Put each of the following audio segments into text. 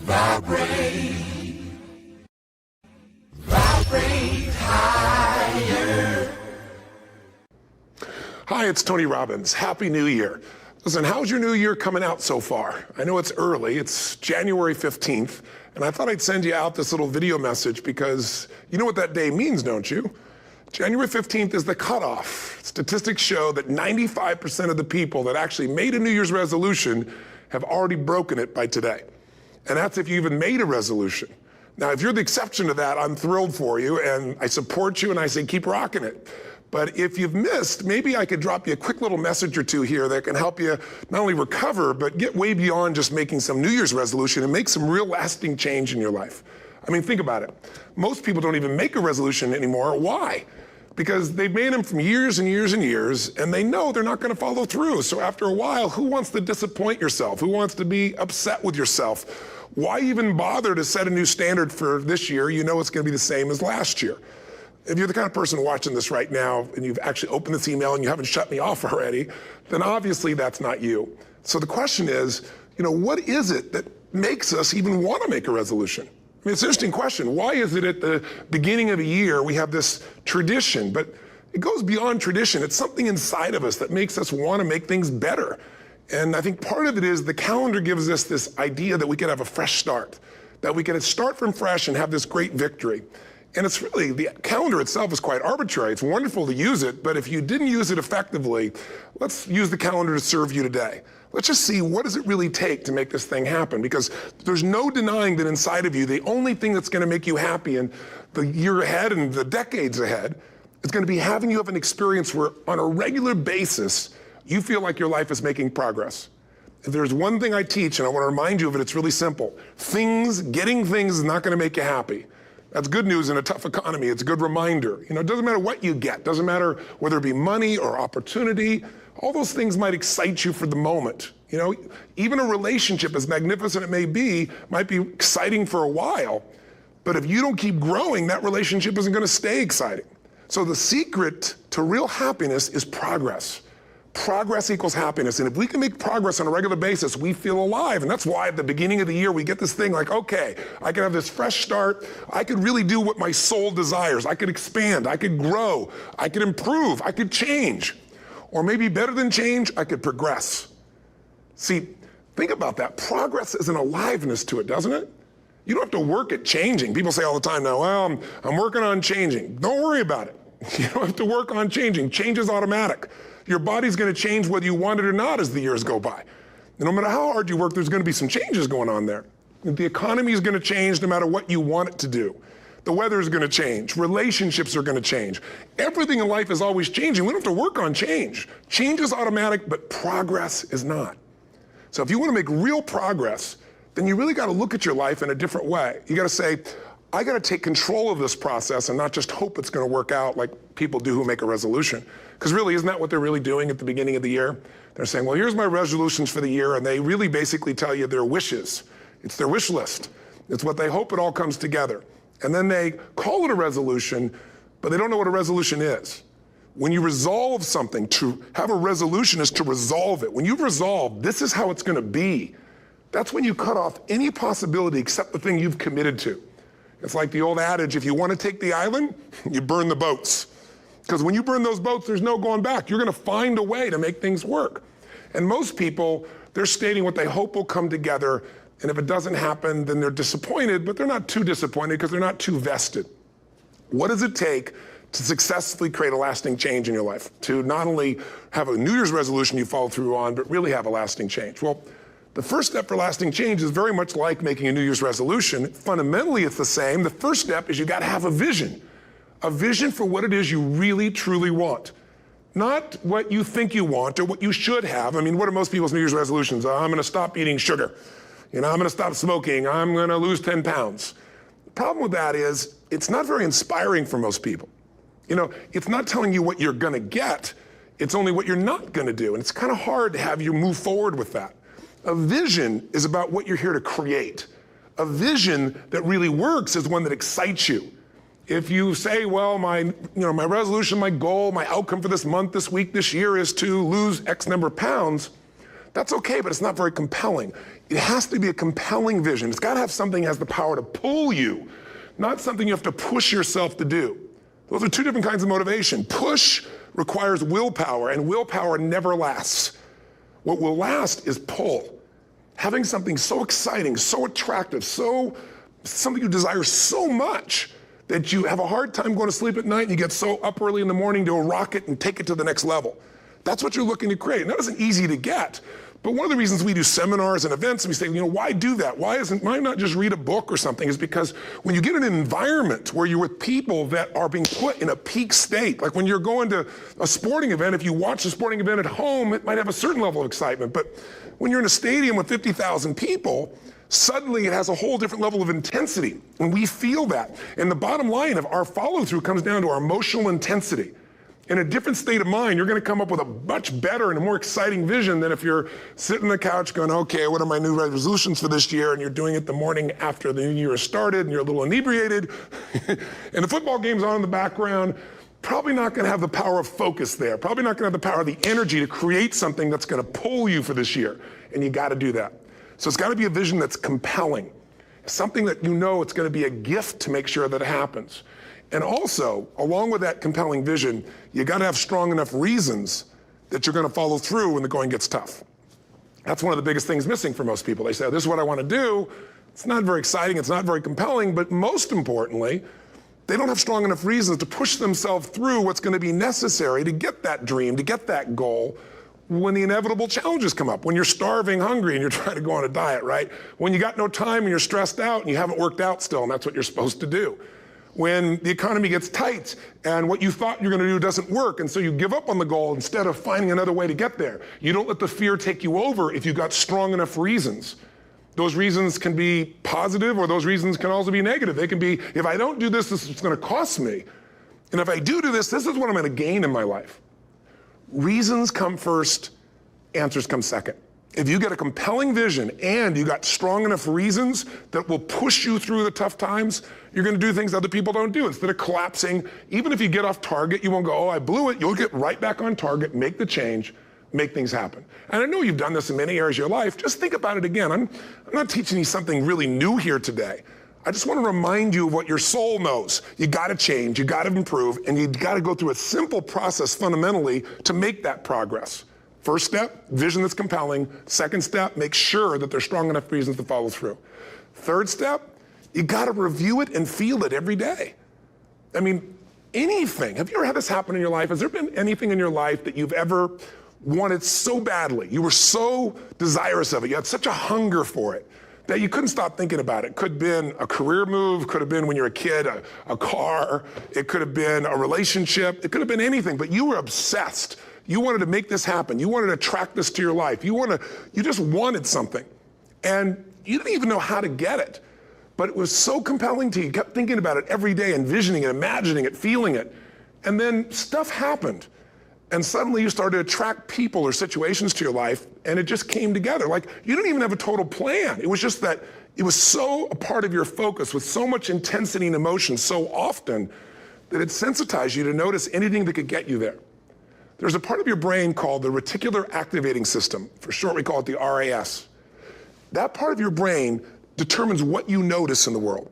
Vibrate. Vibrate higher. Hi, it's Tony Robbins. Happy New Year. Listen, how's your new year coming out so far? I know it's early, it's January 15th, and I thought I'd send you out this little video message because you know what that day means, don't you? January 15th is the cutoff. Statistics show that 95% of the people that actually made a New Year's resolution have already broken it by today. And that's if you even made a resolution. Now, if you're the exception to that, I'm thrilled for you, and I support you, and I say keep rocking it. But if you've missed, maybe I could drop you a quick little message or two here that can help you not only recover, but get way beyond just making some New Year's resolution and make some real lasting change in your life. I mean, think about it. Most people don't even make a resolution anymore. Why? Because they've made them from years and years and years, and they know they're not going to follow through. So after a while, who wants to disappoint yourself? Who wants to be upset with yourself? Why even bother to set a new standard for this year? You know it's going to be the same as last year. If you're the kind of person watching this right now and you've actually opened this email and you haven't shut me off already, then obviously that's not you. So the question is, what is it that makes us even want to make a resolution? I mean, it's an interesting question. Why is it at the beginning of a year we have this tradition? But it goes beyond tradition. It's something inside of us that makes us want to make things better. And I think part of it is the calendar gives us this idea that we can have a fresh start, that we can start from fresh and have this great victory. And it's really, the calendar itself is quite arbitrary. It's wonderful to use it, but if you didn't use it effectively, let's use the calendar to serve you today. Let's just see, what does it really take to make this thing happen? Because there's no denying that inside of you, the only thing that's gonna make you happy in the year ahead and the decades ahead is gonna be having you have an experience where on a regular basis, you feel like your life is making progress. If there's one thing I teach, and I wanna remind you of it, it's really simple. Getting things is not gonna make you happy. That's good news in a tough economy. It's a good reminder. It doesn't matter what you get. Doesn't matter whether it be money or opportunity. All those things might excite you for the moment. Even a relationship, as magnificent it may be, might be exciting for a while. But if you don't keep growing, that relationship isn't going to stay exciting. So the secret to real happiness is progress. Progress equals happiness. And if we can make progress on a regular basis, we feel alive. And that's why at the beginning of the year, we get this thing like, okay, I can have this fresh start. I could really do what my soul desires. I could expand. I could grow. I could improve. I could change. Or maybe better than change, I could progress. See, think about that. Progress is an aliveness to it, doesn't it? You don't have to work at changing. People say all the time now, well, I'm working on changing. Don't worry about it. You don't have to work on changing. Change is automatic. Your body's going to change whether you want it or not as the years go by. And no matter how hard you work, there's going to be some changes going on there. The economy is going to change no matter what you want it to do. The weather is going to change. Relationships are going to change. Everything in life is always changing. We don't have to work on change. Change is automatic, but progress is not. So if you want to make real progress, then you really got to look at your life in a different way. You got to say, I got to take control of this process and not just hope it's going to work out like people do who make a resolution. Because really, isn't that what they're really doing at the beginning of the year? They're saying, well, here's my resolutions for the year, and they really basically tell you their wishes. It's their wish list. It's what they hope it all comes together. And then they call it a resolution, but they don't know what a resolution is. When you resolve something, to have a resolution is to resolve it. When you've resolved, this is how it's going to be, that's when you cut off any possibility except the thing you've committed to. It's like the old adage, if you want to take the island, you burn the boats. Because when you burn those boats, there's no going back. You're going to find a way to make things work. And most people, they're stating what they hope will come together, and if it doesn't happen, then they're disappointed, but they're not too disappointed because they're not too vested. What does it take to successfully create a lasting change in your life? To not only have a New Year's resolution you follow through on, but really have a lasting change? Well, the first step for lasting change is very much like making a New Year's resolution. Fundamentally, it's the same. The first step is you got to have a vision for what it is you really, truly want. Not what you think you want or what you should have. I mean, what are most people's New Year's resolutions? I'm going to stop eating sugar. I'm going to stop smoking. I'm going to lose 10 pounds. The problem with that is it's not very inspiring for most people. It's not telling you what you're going to get. It's only what you're not going to do. And it's kind of hard to have you move forward with that. A vision is about what you're here to create. A vision that really works is one that excites you. If you say, well, my resolution, my goal, my outcome for this month, this week, this year is to lose X number of pounds, That's okay, but it's not very compelling. It has to be a compelling vision. It's got to have something that has the power to pull you, not something you have to push yourself to do. Those are two different kinds of motivation. Push requires willpower, and willpower never lasts. What will last is pull. Having something so exciting, so attractive, something you desire so much that you have a hard time going to sleep at night and you get so up early in the morning to rock it and take it to the next level. That's what you're looking to create. And that isn't easy to get. But one of the reasons we do seminars and events and we say, why do that? Why not just read a book or something? Is because when you get in an environment where you're with people that are being put in a peak state, like when you're going to a sporting event, if you watch a sporting event at home, it might have a certain level of excitement. But when you're in a stadium with 50,000 people, suddenly it has a whole different level of intensity. And we feel that. And the bottom line of our follow-through comes down to our emotional intensity. In a different state of mind, you're going to come up with a much better and a more exciting vision than if you're sitting on the couch going, okay, what are my new resolutions for this year? And you're doing it the morning after the new year has started and you're a little inebriated and the football game's on in the background. Probably not going to have the power of focus there. Probably not going to have the power of the energy to create something that's going to pull you for this year. And you got to do that. So it's got to be a vision that's compelling. Something that it's going to be a gift to make sure that it happens. And also, along with that compelling vision, you got to have strong enough reasons that you're going to follow through when the going gets tough. That's one of the biggest things missing for most people. They say, this is what I want to do. It's not very exciting. It's not very compelling. But most importantly, they don't have strong enough reasons to push themselves through what's going to be necessary to get that dream, to get that goal when the inevitable challenges come up. When you're starving, hungry, and you're trying to go on a diet, right? When you got no time and you're stressed out and you haven't worked out still, and that's what you're supposed to do. When the economy gets tight and what you thought you're going to do doesn't work, and so you give up on the goal instead of finding another way to get there. You don't let the fear take you over if you've got strong enough reasons. Those reasons can be positive, or those reasons can also be negative. They can be, if I don't do this, this is what's going to cost me. And if I do this, this is what I'm going to gain in my life. Reasons come first, answers come second. If you get a compelling vision and you got strong enough reasons that will push you through the tough times, you're going to do things other people don't do. Instead of collapsing, even if you get off target, you won't go, oh, I blew it. You'll get right back on target, make the change, make things happen. And I know you've done this in many areas of your life. Just think about it again. I'm not teaching you something really new here today. I just want to remind you of what your soul knows. You got to change, you got to improve, and you got to go through a simple process fundamentally to make that progress. First step, vision that's compelling. Second step, make sure that there's strong enough reasons to follow through. Third step, you got to review it and feel it every day. I mean, anything. Have you ever had this happen in your life? Has there been anything in your life that you've ever wanted so badly? You were so desirous of it. You had such a hunger for it that you couldn't stop thinking about it. Could have been a career move, could have been when you were a kid, a car, it could have been a relationship, it could have been anything, but you were obsessed. You wanted to make this happen. You wanted to attract this to your life. You just wanted something. And you didn't even know how to get it. But it was so compelling to you. You kept thinking about it every day, envisioning it, imagining it, feeling it. And then stuff happened. And suddenly you started to attract people or situations to your life, and it just came together. Like, you didn't even have a total plan. It was just that it was so a part of your focus with so much intensity and emotion so often that it sensitized you to notice anything that could get you there. There's a part of your brain called the reticular activating system. For short, we call it the RAS. That part of your brain determines what you notice in the world.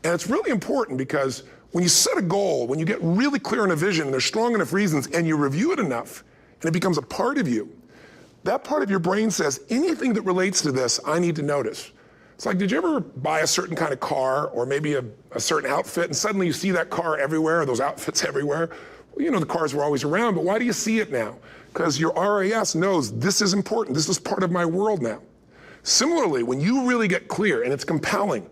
And it's really important because when you set a goal, when you get really clear on a vision and there's strong enough reasons and you review it enough and it becomes a part of you, that part of your brain says, anything that relates to this, I need to notice. It's like, did you ever buy a certain kind of car or maybe a certain outfit and suddenly you see that car everywhere or those outfits everywhere? Well, you know the cars were always around, but why do you see it now? Because your RAS knows this is important. This is part of my world now. Similarly, when you really get clear and it's compelling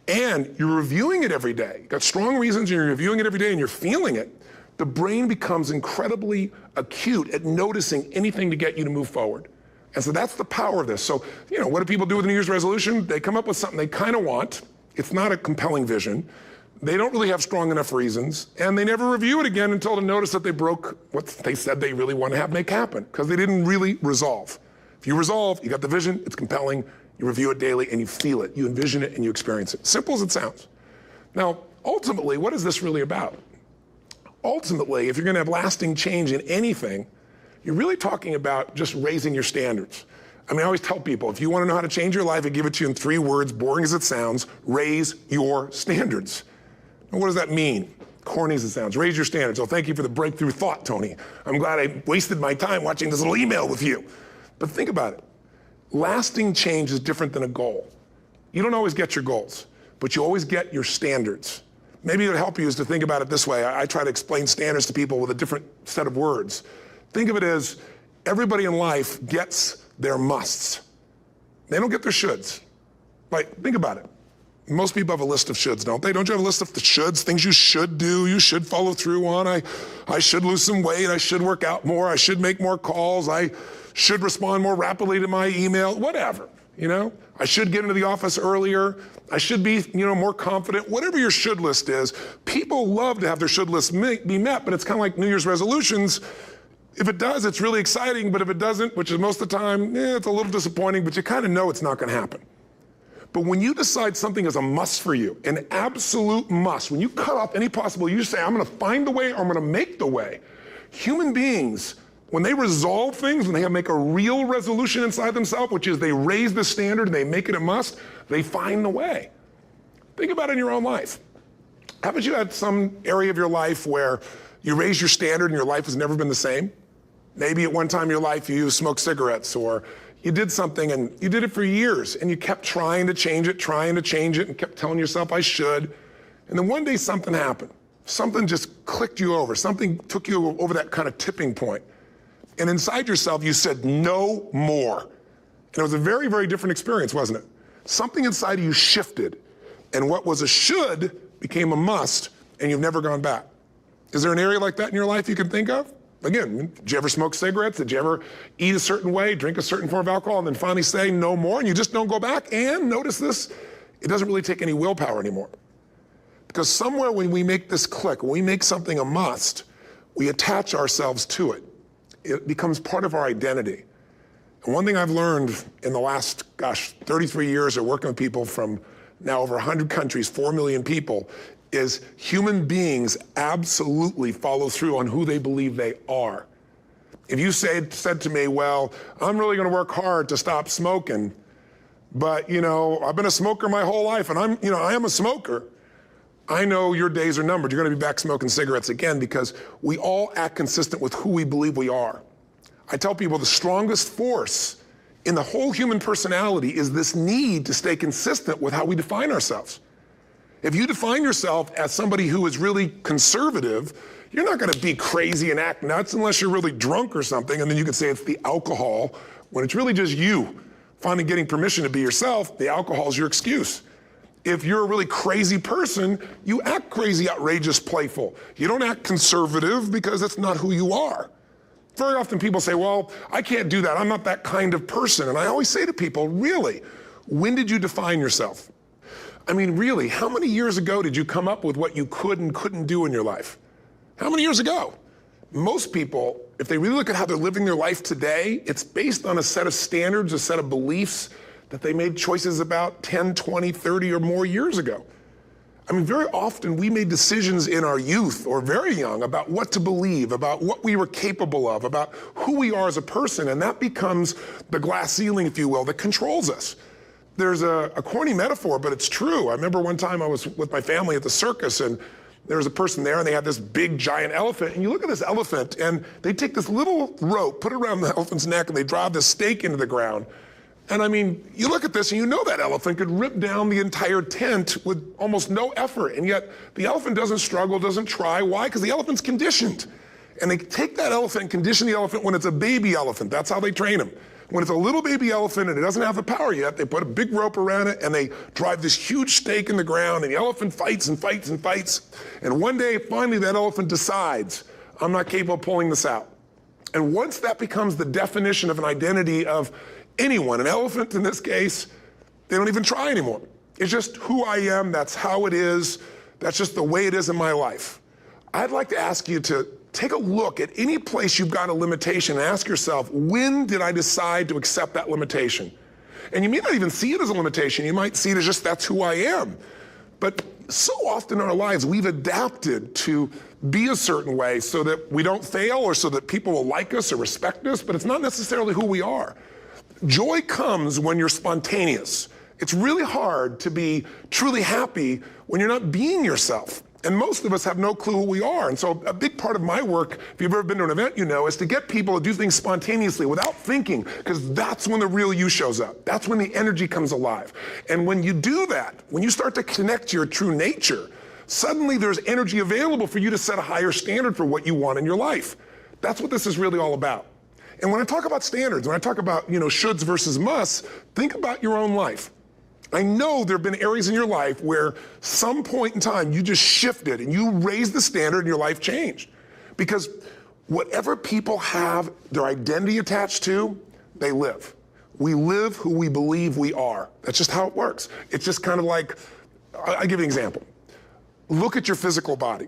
and you're reviewing it every day, you've got strong reasons and you're reviewing it every day and you're feeling it, the brain becomes incredibly acute at noticing anything to get you to move forward. And so that's the power of this. So, what do people do with a New Year's resolution? They come up with something they kind of want. It's not a compelling vision. They don't really have strong enough reasons, and they never review it again until to notice that they broke what they said they really want to make happen, because they didn't really resolve. If you resolve, you got the vision, it's compelling, you review it daily, and you feel it, you envision it, and you experience it. Simple as it sounds. Now, ultimately, what is this really about? Ultimately, if you're going to have lasting change in anything, you're really talking about just raising your standards. I mean, I always tell people, if you want to know how to change your life, I give it to you in 3 words, boring as it sounds: raise your standards. And what does that mean? Corny as it sounds. Raise your standards. Oh, thank you for the breakthrough thought, Tony. I'm glad I wasted my time watching this little email with you. But think about it. Lasting change is different than a goal. You don't always get your goals, but you always get your standards. Maybe it'll help you is to think about it this way. I try to explain standards to people with a different set of words. Think of it as everybody in life gets their musts. They don't get their shoulds. Like, think about it. Most people have a list of shoulds, don't they? Don't you have a list of the shoulds, things you should do, you should follow through on? I should lose some weight, I should work out more, I should make more calls, I should respond more rapidly to my email, whatever, you know? I should get into the office earlier, I should be, more confident. Whatever your should list is, people love to have their should list be met, but it's kind of like New Year's resolutions. If it does, it's really exciting, but if it doesn't, which is most of the time, it's a little disappointing, but you kind of know it's not gonna happen. But when you decide something is a must for you, an absolute must, when you cut off any possible, you say, I'm gonna find the way or I'm gonna make the way. Human beings, when they resolve things, when they make a real resolution inside themselves, which is they raise the standard and they make it a must, they find the way. Think about it in your own life. Haven't you had some area of your life where you raise your standard and your life has never been the same? Maybe at one time in your life you smoked cigarettes, or you did something and you did it for years and you kept trying to change it and kept telling yourself, I should. And then one day something happened. Something just clicked you over. Something took you over that kind of tipping point. And inside yourself you said, no more. And it was a very, very different experience, wasn't it? Something inside of you shifted, and what was a should became a must, and you've never gone back. Is there an area like that in your life you can think of? Again, did you ever smoke cigarettes? Did you ever eat a certain way, drink a certain form of alcohol, and then finally say no more, and you just don't go back? And notice this, it doesn't really take any willpower anymore. Because somewhere when we make this click, when we make something a must, we attach ourselves to it. It becomes part of our identity. And one thing I've learned in the last, 33 years of working with people from now over 100 countries, 4 million people, is human beings absolutely follow through on who they believe they are. If you said to me, well, I'm really gonna work hard to stop smoking, but I've been a smoker my whole life and I am a smoker, I know your days are numbered. You're gonna be back smoking cigarettes again, because we all act consistent with who we believe we are. I tell people the strongest force in the whole human personality is this need to stay consistent with how we define ourselves. If you define yourself as somebody who is really conservative, you're not gonna be crazy and act nuts unless you're really drunk or something, and then you can say it's the alcohol, when it's really just you finally getting permission to be yourself. The alcohol is your excuse. If you're a really crazy person, you act crazy, outrageous, playful. You don't act conservative because that's not who you are. Very often people say, well, I can't do that, I'm not that kind of person. And I always say to people, really, when did you define yourself? I mean, really, how many years ago did you come up with what you could and couldn't do in your life? How many years ago? Most people, if they really look at how they're living their life today, it's based on a set of standards, a set of beliefs that they made choices about 10, 20, 30 or more years ago. I mean, very often we made decisions in our youth or very young about what to believe, about what we were capable of, about who we are as a person, and that becomes the glass ceiling, if you will, that controls us. There's a corny metaphor, but it's true. I remember one time I was with my family at the circus, and there was a person there and they had this big giant elephant, and you look at this elephant and they take this little rope, put it around the elephant's neck, and they drive this stake into the ground. And I mean, you look at this and you know that elephant could rip down the entire tent with almost no effort, and yet the elephant doesn't struggle, doesn't try. Why? Because the elephant's conditioned. And they take that elephant and condition the elephant when it's a baby elephant. That's how they train them. When it's a little baby elephant and it doesn't have the power yet, they put a big rope around it and they drive this huge stake in the ground, and the elephant fights and fights and fights. And one day, finally, that elephant decides, I'm not capable of pulling this out. And once that becomes the definition of an identity of anyone, an elephant in this case, they don't even try anymore. It's just who I am, that's how it is, that's just the way it is in my life. I'd like to ask you to take a look at any place you've got a limitation and ask yourself, when did I decide to accept that limitation? And you may not even see it as a limitation, you might see it as just that's who I am. But so often in our lives, we've adapted to be a certain way so that we don't fail or so that people will like us or respect us, but it's not necessarily who we are. Joy comes when you're spontaneous. It's really hard to be truly happy when you're not being yourself. And most of us have no clue who we are. And so a big part of my work, if you've ever been to an event, you know, is to get people to do things spontaneously without thinking, because that's when the real you shows up. That's when the energy comes alive. And when you do that, when you start to connect to your true nature, suddenly there's energy available for you to set a higher standard for what you want in your life. That's what this is really all about. And when I talk about standards, when I talk about, you know, shoulds versus musts, think about your own life. I know there have been areas in your life where some point in time you just shifted and you raised the standard and your life changed. Because whatever people have their identity attached to, they live. We live who we believe we are. That's just how it works. It's just kind of like, I'll give you an example. Look at your physical body.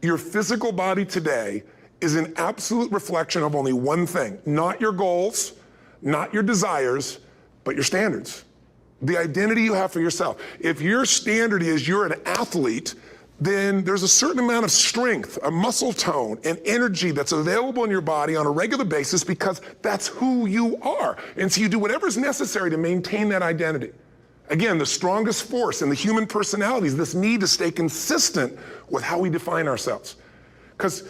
Your physical body today is an absolute reflection of only one thing, not your goals, not your desires, but your standards. The identity you have for yourself. If your standard is you're an athlete, then there's a certain amount of strength, a muscle tone, and energy that's available in your body on a regular basis because that's who you are. And so you do whatever's necessary to maintain that identity. Again, the strongest force in the human personality is this need to stay consistent with how we define ourselves. Because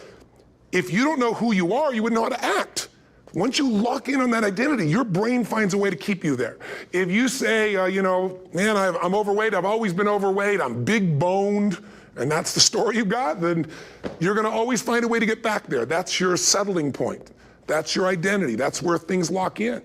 if you don't know who you are, you wouldn't know how to act. Once you lock in on that identity, your brain finds a way to keep you there. If you say, you know, man, I'm overweight, I've always been overweight, I'm big boned, and that's the story you've got, then you're gonna always find a way to get back there. That's your settling point. That's your identity. That's where things lock in.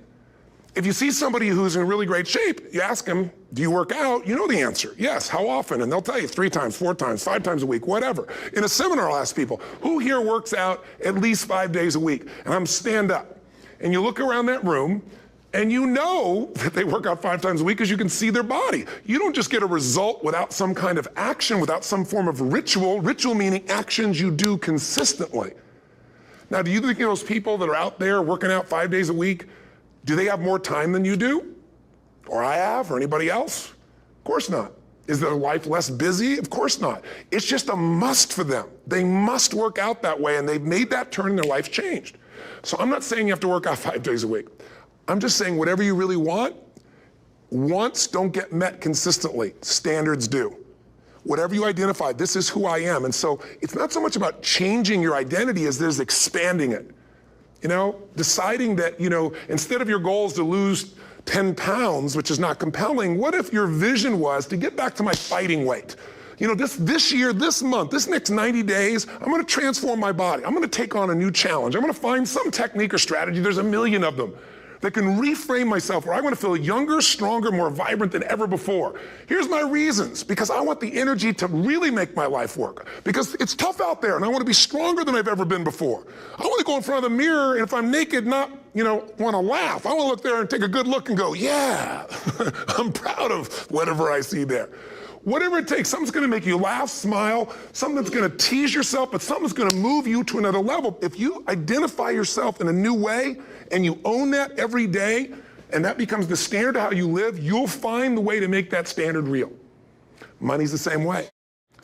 If you see somebody who's in really great shape, you ask them, do you work out? You know the answer. Yes, how often? And they'll tell you 3 times, 4 times, 5 times a week, whatever. In a seminar, I'll ask people, who here works out at least 5 days a week? And I'm stand up. And you look around that room, and you know that they work out 5 times a week because you can see their body. You don't just get a result without some kind of action, without some form of ritual. Ritual meaning actions you do consistently. Now, do you think those people that are out there working out 5 days a week, do they have more time than you do? Or I have, or anybody else? Of course not. Is their life less busy? Of course not. It's just a must for them. They must work out that way, and they've made that turn and their life changed. So I'm not saying you have to work out 5 days a week. I'm just saying whatever you really want, wants don't get met consistently. Standards do. Whatever you identify, this is who I am. And so it's not so much about changing your identity as there's expanding it. You know, deciding that, you know, instead of your goals to lose 10 pounds, which is not compelling, what if your vision was to get back to my fighting weight? You know, this year, this month, this next 90 days, I'm gonna transform my body. I'm gonna take on a new challenge. I'm gonna find some technique or strategy, there's a million of them, that can reframe myself where I wanna feel younger, stronger, more vibrant than ever before. Here's my reasons, because I want the energy to really make my life work. Because it's tough out there, and I wanna be stronger than I've ever been before. I wanna go in front of the mirror, and if I'm naked, not, you know, wanna laugh. I wanna look there and take a good look and go, yeah, I'm proud of whatever I see there. Whatever it takes, something's gonna make you laugh, smile, something that's gonna tease yourself, but something's gonna move you to another level. If you identify yourself in a new way and you own that every day, and that becomes the standard of how you live, you'll find the way to make that standard real. Money's the same way.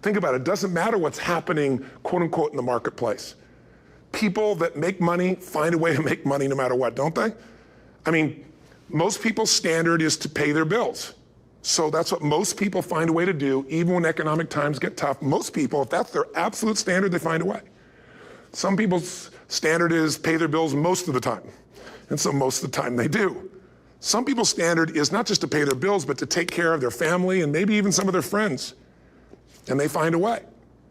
Think about it, it doesn't matter what's happening, quote unquote, in the marketplace. People that make money find a way to make money no matter what, don't they? I mean, most people's standard is to pay their bills. So that's what most people find a way to do, even when economic times get tough. Most people, if that's their absolute standard, they find a way. Some people's standard is pay their bills most of the time. And so most of the time they do. Some people's standard is not just to pay their bills, but to take care of their family and maybe even some of their friends. And they find a way.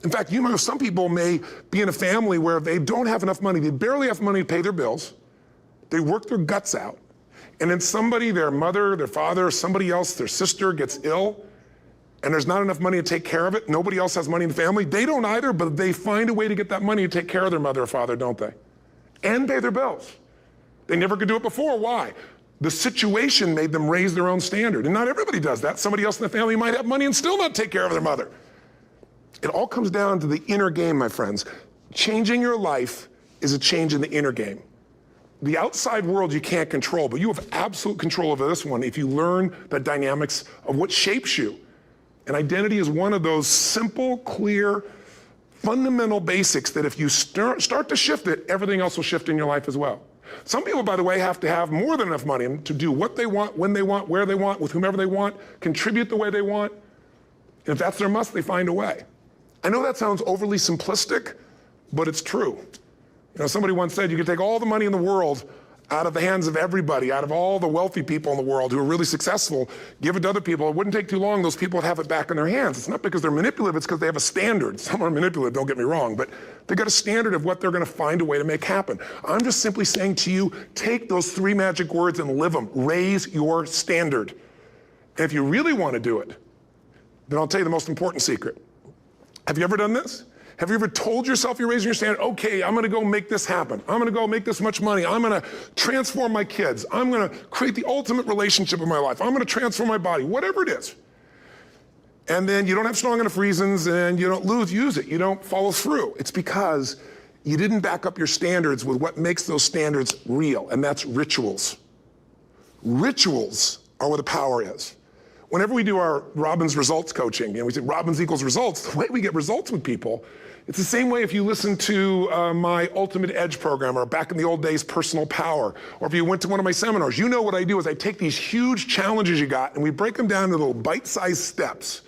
In fact, you know, some people may be in a family where they don't have enough money. They barely have money to pay their bills. They work their guts out. And then somebody, their mother, their father, somebody else, their sister gets ill, and there's not enough money to take care of it. Nobody else has money in the family. They don't either, but they find a way to get that money to take care of their mother or father, don't they? And pay their bills. They never could do it before. Why? The situation made them raise their own standard. And not everybody does that. Somebody else in the family might have money and still not take care of their mother. It all comes down to the inner game, my friends. Changing your life is a change in the inner game. The outside world you can't control, but you have absolute control over this one if you learn the dynamics of what shapes you. And identity is one of those simple, clear, fundamental basics that if you start to shift it, everything else will shift in your life as well. Some people, by the way, have to have more than enough money to do what they want, when they want, where they want, with whomever they want, contribute the way they want. And if that's their must, they find a way. I know that sounds overly simplistic, but it's true. You know, somebody once said you could take all the money in the world out of the hands of everybody, out of all the wealthy people in the world who are really successful, give it to other people. It wouldn't take too long, those people would have it back in their hands. It's not because they're manipulative, it's because they have a standard. Some are manipulative, don't get me wrong, but they've got a standard of what they're gonna find a way to make happen. I'm just simply saying to you, take those 3 magic words and live them. Raise your standard. And if you really wanna do it, then I'll tell you the most important secret. Have you ever done this? Have you ever told yourself you're raising your standard? Okay, I'm gonna go make this happen. I'm gonna go make this much money. I'm gonna transform my kids. I'm gonna create the ultimate relationship in my life. I'm gonna transform my body, whatever it is. And then you don't have strong enough reasons and you don't use it. You don't follow through. It's because you didn't back up your standards with what makes those standards real, and that's rituals. Rituals are where the power is. Whenever we do our Robbins results coaching, we say Robbins equals results, the way we get results with people, it's the same way if you listen to my Ultimate Edge program, or back in the old days, Personal Power, or if you went to one of my seminars. You know what I do is I take these huge challenges you got and we break them down into little bite-sized steps.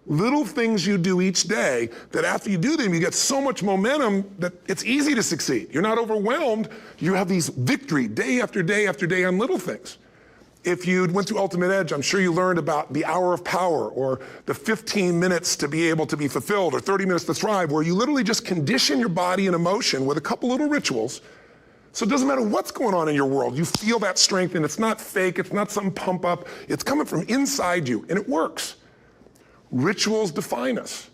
Little things you do each day that after you do them, you get so much momentum that it's easy to succeed. You're not overwhelmed. You have these victory day after day after day on little things. If you went through Ultimate Edge, I'm sure you learned about the hour of power, or the 15 minutes to be able to be fulfilled, or 30 minutes to thrive, where you literally just condition your body and emotion with a couple little rituals. So it doesn't matter what's going on in your world, you feel that strength, and it's not fake, it's not some pump up, it's coming from inside you, and it works. Rituals define us.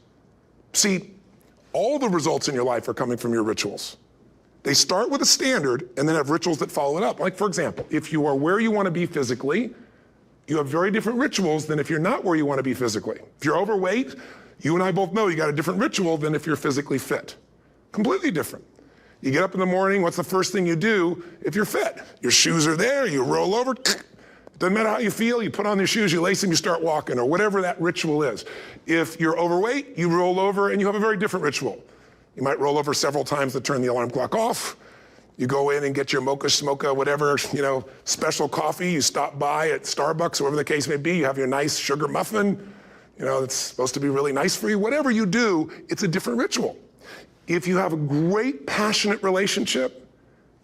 See, all the results in your life are coming from your rituals. They start with a standard and then have rituals that follow it up. Like, for example, if you are where you want to be physically, you have very different rituals than if you're not where you want to be physically. If you're overweight, you and I both know you got a different ritual than if you're physically fit. Completely different. You get up in the morning, what's the first thing you do if you're fit? Your shoes are there, you roll over, doesn't matter how you feel, you put on your shoes, you lace them, you start walking, or whatever that ritual is. If you're overweight, you roll over and you have a very different ritual. You might roll over several times to turn the alarm clock off. You go in and get your mocha smocha, whatever, special coffee. You stop by at Starbucks, or whatever the case may be. You have your nice sugar muffin. It's supposed to be really nice for you. Whatever you do, it's a different ritual. If you have a great, passionate relationship,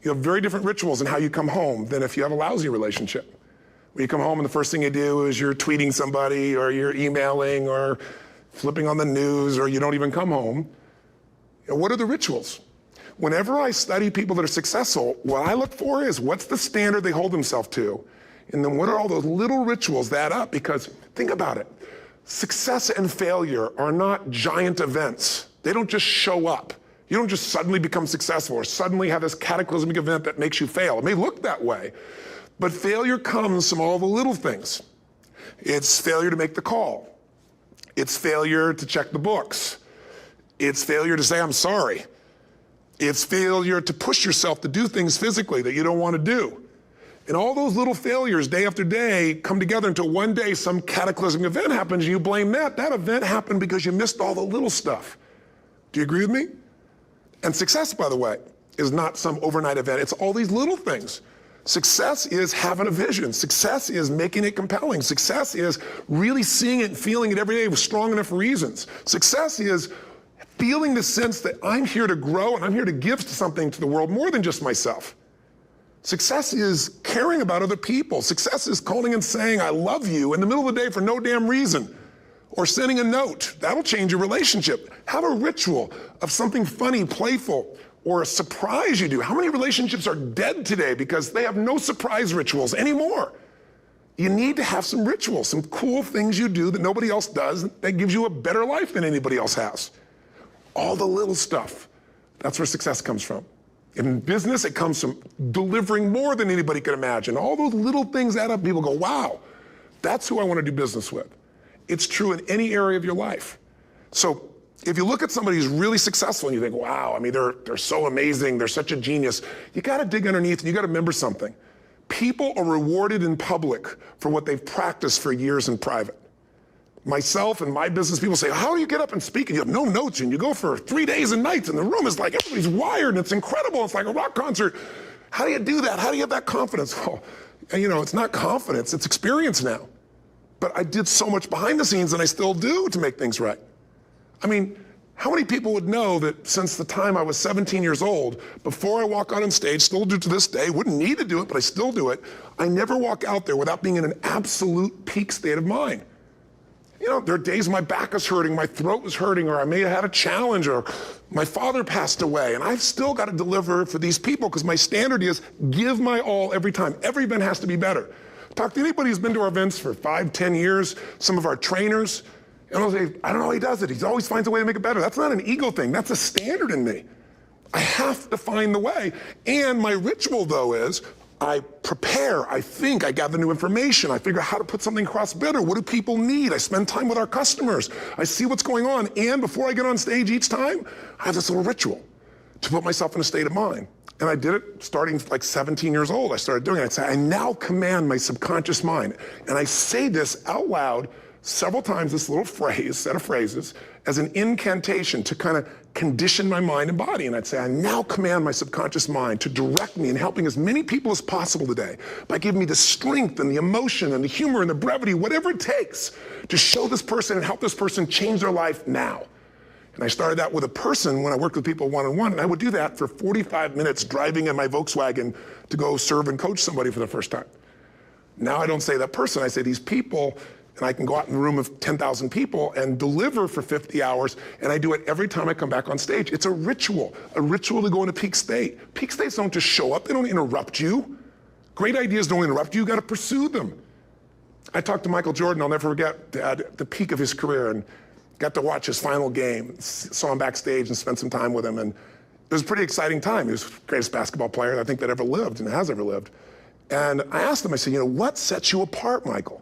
you have very different rituals in how you come home than if you have a lousy relationship. When you come home and the first thing you do is you're tweeting somebody, or you're emailing, or flipping on the news, or you don't even come home. What are the rituals? Whenever I study people that are successful, what I look for is what's the standard they hold themselves to, and then what are all those little rituals that add up? Because think about it. Success and failure are not giant events. They don't just show up. You don't just suddenly become successful or suddenly have this cataclysmic event that makes you fail. It may look that way, but failure comes from all the little things. It's failure to make the call. It's failure to check the books. It's failure to say, I'm sorry. It's failure to push yourself to do things physically that you don't want to do. And all those little failures day after day come together until one day some cataclysmic event happens and you blame that. That event happened because you missed all the little stuff. Do you agree with me? And success, by the way, is not some overnight event. It's all these little things. Success is having a vision. Success is making it compelling. Success is really seeing it and feeling it every day with strong enough reasons. Success is feeling the sense that I'm here to grow and I'm here to give something to the world more than just myself. Success is caring about other people. Success is calling and saying, I love you in the middle of the day for no damn reason. Or sending a note. That'll change your relationship. Have a ritual of something funny, playful, or a surprise you do. How many relationships are dead today because they have no surprise rituals anymore? You need to have some rituals, some cool things you do that nobody else does that gives you a better life than anybody else has. All the little stuff, that's where success comes from. In business, it comes from delivering more than anybody could imagine. All those little things add up. People go, wow, that's who I want to do business with. It's true in any area of your life. So if you look at somebody who's really successful and you think, wow, they're so amazing, they're such a genius, you got to dig underneath and you got to remember something. People are rewarded in public for what they've practiced for years in private. Myself and my business people say, how do you get up and speak? And you have no notes and you go for 3 days and nights and the room is like, everybody's wired and it's incredible. It's like a rock concert. How do you do that? How do you have that confidence? Well, it's not confidence, it's experience now. But I did so much behind the scenes, and I still do, to make things right. I mean, how many people would know that since the time I was 17 years old, before I walk out on stage, still do to this day, wouldn't need to do it, but I still do it, I never walk out there without being in an absolute peak state of mind. There are days my back is hurting, my throat is hurting, or I may have had a challenge, or my father passed away, and I've still got to deliver for these people because my standard is give my all every time. Every event has to be better. Talk to anybody who's been to our events for 5, 10 years, some of our trainers, and I'll say, I don't know how he does it. He always finds a way to make it better. That's not an ego thing. That's a standard in me. I have to find the way. And my ritual, though, is I prepare, I think, I gather new information, I figure out how to put something across better. What do people need? I spend time with our customers. I see what's going on. And before I get on stage each time, I have this little ritual to put myself in a state of mind. And I did it starting like 17 years old. I started doing it. I'd say, I now command my subconscious mind. And I say this out loud several times, this little phrase, set of phrases, as an incantation to kind of condition my mind and body. And I'd say, I now command my subconscious mind to direct me in helping as many people as possible today by giving me the strength and the emotion and the humor and the brevity, whatever it takes to show this person and help this person change their life now. And I started that with a person when I worked with people one-on-one, and I would do that for 45 minutes driving in my Volkswagen to go serve and coach somebody for the first time. Now I don't say that person, I say these people, and I can go out in a room of 10,000 people and deliver for 50 hours, and I do it every time I come back on stage. It's a ritual to go into peak state. Peak states don't just show up, they don't interrupt you. Great ideas don't interrupt you, you gotta pursue them. I talked to Michael Jordan, I'll never forget, at the peak of his career, and got to watch his final game, saw him backstage and spent some time with him, and it was a pretty exciting time. He was the greatest basketball player I think that ever lived and has ever lived. And I asked him, I said, what sets you apart, Michael?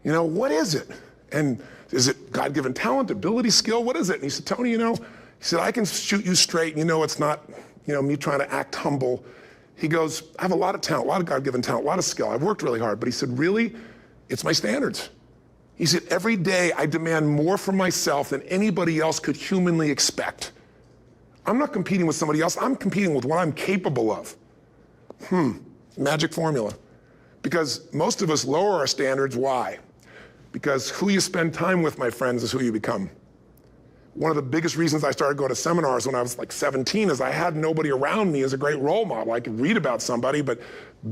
What is it? And is it God-given talent, ability, skill? What is it? And he said, Tony, he said, I can shoot you straight. It's not, me trying to act humble. He goes, I have a lot of talent, a lot of God-given talent, a lot of skill. I've worked really hard. But he said, really, it's my standards. He said, every day I demand more from myself than anybody else could humanly expect. I'm not competing with somebody else. I'm competing with what I'm capable of. Magic formula. Because most of us lower our standards. Why? Because who you spend time with, my friends, is who you become. One of the biggest reasons I started going to seminars when I was like 17 is I had nobody around me as a great role model. I could read about somebody, but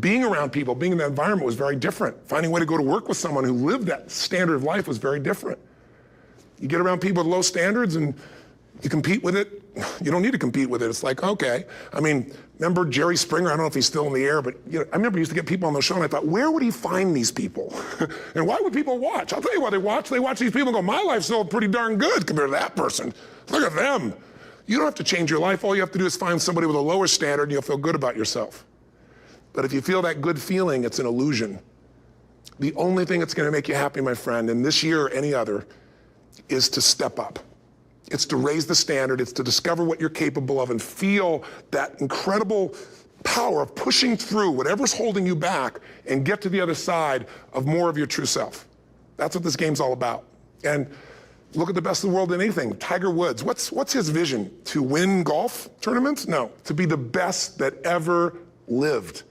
being around people, being in that environment was very different. Finding a way to go to work with someone who lived that standard of life was very different. You get around people with low standards and you compete with it. You don't need to compete with it. It's like, okay. Remember Jerry Springer? I don't know if he's still in the air, but I remember he used to get people on the show and I thought, where would he find these people? And why would people watch? I'll tell you why they watch. They watch these people and go, my life's still pretty darn good compared to that person. Look at them. You don't have to change your life. All you have to do is find somebody with a lower standard and you'll feel good about yourself. But if you feel that good feeling, it's an illusion. The only thing that's gonna make you happy, my friend, and this year or any other, is to step up. It's to raise the standard, it's to discover what you're capable of and feel that incredible power of pushing through whatever's holding you back and get to the other side of more of your true self. That's what this game's all about. And look at the best of the world in anything. Tiger Woods, what's his vision? To win golf tournaments? No, to be the best that ever lived.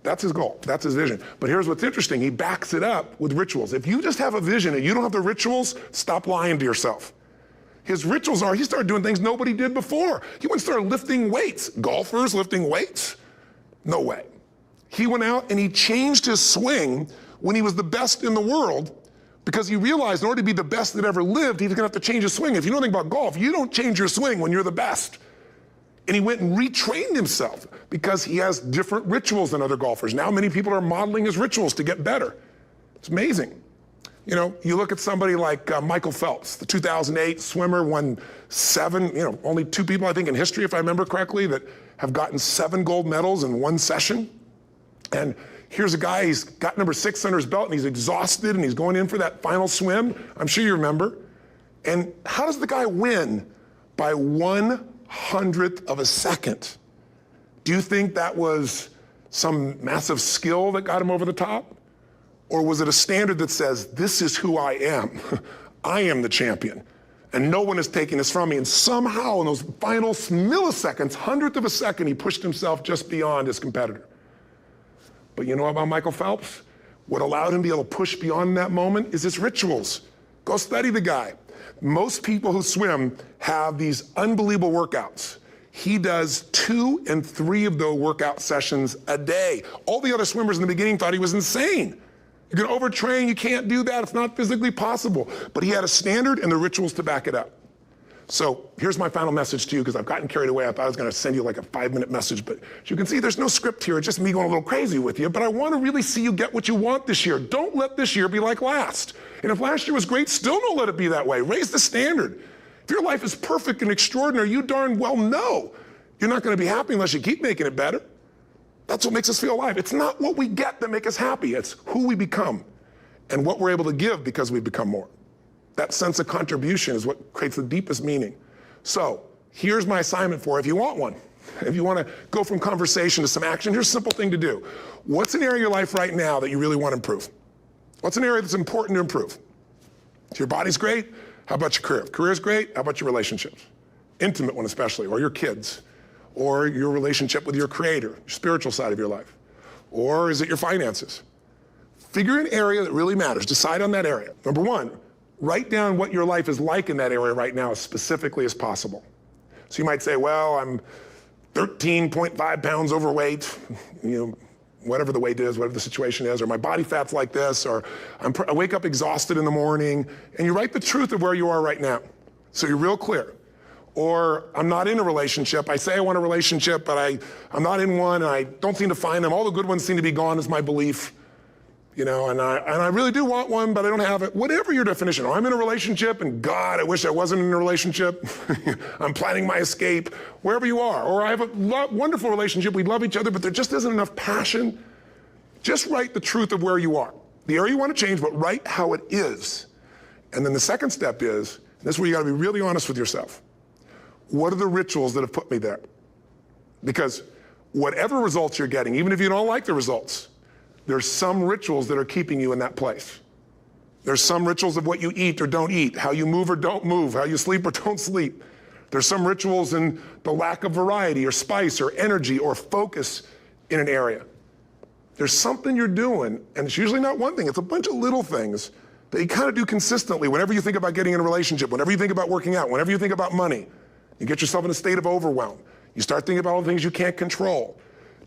That's his goal, that's his vision. But here's what's interesting, he backs it up with rituals. If you just have a vision and you don't have the rituals, stop lying to yourself. His rituals are, he started doing things nobody did before. He went and started lifting weights. Golfers lifting weights? No way. He went out and he changed his swing when he was the best in the world because he realized in order to be the best that ever lived, he's gonna have to change his swing. If you know anything about golf, you don't change your swing when you're the best. And he went and retrained himself because he has different rituals than other golfers. Now many people are modeling his rituals to get better. It's amazing. You look at somebody like Michael Phelps, the 2008 swimmer, won 7, only 2 people I think in history, if I remember correctly, that have gotten 7 gold medals in one session. And here's a guy, he's got number 6 under his belt and he's exhausted and he's going in for that final swim. I'm sure you remember. And how does the guy win? By 1/100th of a second. Do you think that was some massive skill that got him over the top? Or was it a standard that says, this is who I am? I am the champion. and no one is taking this from me. And somehow in those final milliseconds, 100th of a second, he pushed himself just beyond his competitor. But you know about Michael Phelps? What allowed him to be able to push beyond that moment is his rituals. Go study the guy. Most people who swim have these unbelievable workouts. He does 2 and 3 of those workout sessions a day. All the other swimmers in the beginning thought he was insane. You're gonna overtrain, you can't do that, it's not physically possible. But he had a standard and the rituals to back it up. So here's my final message to you, because I've gotten carried away. I thought I was gonna send you like a 5-minute message, but as you can see, there's no script here. It's just me going a little crazy with you, but I wanna really see you get what you want this year. Don't let this year be like last. And if last year was great, still don't let it be that way. Raise the standard. If your life is perfect and extraordinary, you darn well know you're not gonna be happy unless you keep making it better. That's what makes us feel alive. It's not what we get that makes us happy, it's who we become and what we're able to give because we become more. That sense of contribution is what creates the deepest meaning. So here's my assignment for you, if you want one. If you want to go from conversation to some action, here's a simple thing to do. What's an area of your life right now that you really want to improve? What's an area that's important to improve? If your body's great, how about your career? If career's great, how about your relationships? Intimate one especially, or your kids, or your relationship with your creator, your spiritual side of your life. Or is it your finances? Figure an area that really matters. Decide on that area. Number one, write down what your life is like in that area right now as specifically as possible. So you might say, well, I'm 13.5 pounds overweight, whatever the weight is, whatever the situation is, or my body fat's like this, or I wake up exhausted in the morning, and you write the truth of where you are right now. So you're real clear. Or I'm not in a relationship. I say I want a relationship, but I'm not in one, and I don't seem to find them. All the good ones seem to be gone is my belief. And I really do want one, but I don't have it. Whatever your definition. Or I'm in a relationship, and God, I wish I wasn't in a relationship. I'm planning my escape, wherever you are. Or I have a wonderful relationship, we love each other, but there just isn't enough passion. Just write the truth of where you are. The area you want to change, but write how it is. And then the second step is, and this is where you gotta be really honest with yourself. What are the rituals that have put me there? Because whatever results you're getting, even if you don't like the results, there's some rituals that are keeping you in that place. There's some rituals of what you eat or don't eat, how you move or don't move, how you sleep or don't sleep. There's some rituals in the lack of variety or spice or energy or focus in an area. There's something you're doing, and it's usually not one thing, it's a bunch of little things that you kind of do consistently whenever you think about getting in a relationship, whenever you think about working out, whenever you think about money. You get yourself in a state of overwhelm. You start thinking about all the things you can't control.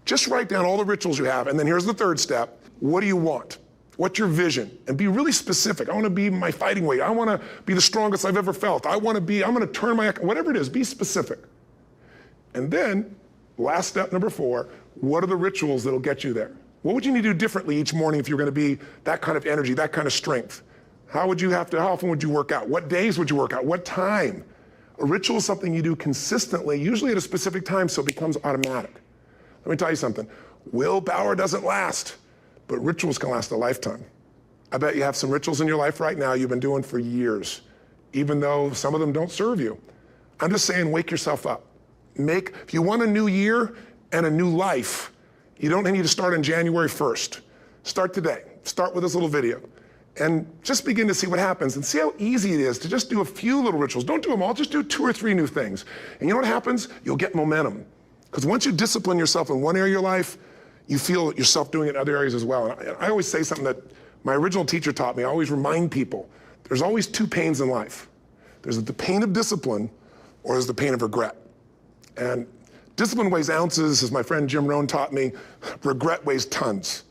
Just write down all the rituals you have, and then here's the third step. What do you want? What's your vision? And be really specific. I want to be my fighting weight. I want to be the strongest I've ever felt. I'm going to turn my, whatever it is, be specific. And then, last step, number 4, what are the rituals that'll get you there? What would you need to do differently each morning if you're going to be that kind of energy, that kind of strength? How often would you work out? What days would you work out? What time? A ritual is something you do consistently, usually at a specific time, so it becomes automatic. Let me tell you something. Willpower doesn't last, but rituals can last a lifetime. I bet you have some rituals in your life right now you've been doing for years, even though some of them don't serve you. I'm just saying, wake yourself up. If you want a new year and a new life, you don't need to start on January 1st. Start today. Start with this little video. And just begin to see what happens and see how easy it is to just do a few little rituals. Don't do them all, just do 2 or 3 new things. And you know what happens? You'll get momentum. Because once you discipline yourself in one area of your life, you feel yourself doing it in other areas as well. And I always say something that my original teacher taught me. I always remind people, there's always 2 pains in life. There's the pain of discipline, or there's the pain of regret. And discipline weighs ounces, as my friend Jim Rohn taught me. Regret weighs tons.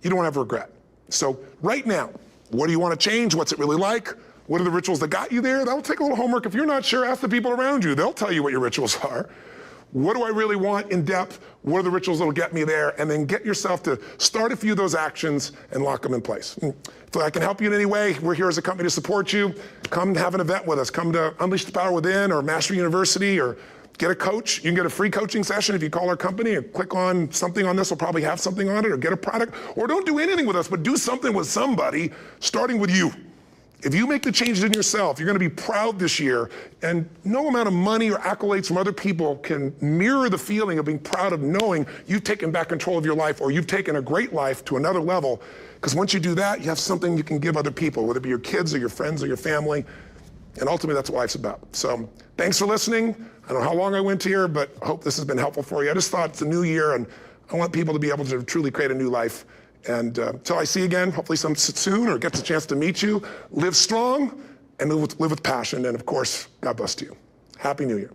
You don't want to have regret. So right now, what do you want to change? What's it really like? What are the rituals that got you there? That'll take a little homework. If you're not sure, ask the people around you. They'll tell you what your rituals are. What do I really want in depth? What are the rituals that'll get me there? And then get yourself to start a few of those actions and lock them in place. If I can help you in any way, we're here as a company to support you. Come have an event with us. Come to Unleash the Power Within or Mastery University, or get a coach. You can get a free coaching session if you call our company and click on something on this. We'll probably have something on it, or get a product. Or don't do anything with us, but do something with somebody, starting with you. If you make the changes in yourself, you're going to be proud this year, and no amount of money or accolades from other people can mirror the feeling of being proud of knowing you've taken back control of your life, or you've taken a great life to another level. Because once you do that, you have something you can give other people, whether it be your kids or your friends or your family. And ultimately, that's what life's about. So thanks for listening. I don't know how long I went here, but I hope this has been helpful for you. I just thought it's a new year, and I want people to be able to truly create a new life. And until I see you again, hopefully soon, or gets a chance to meet you, live strong and live with passion. And of course, God bless to you. Happy New Year.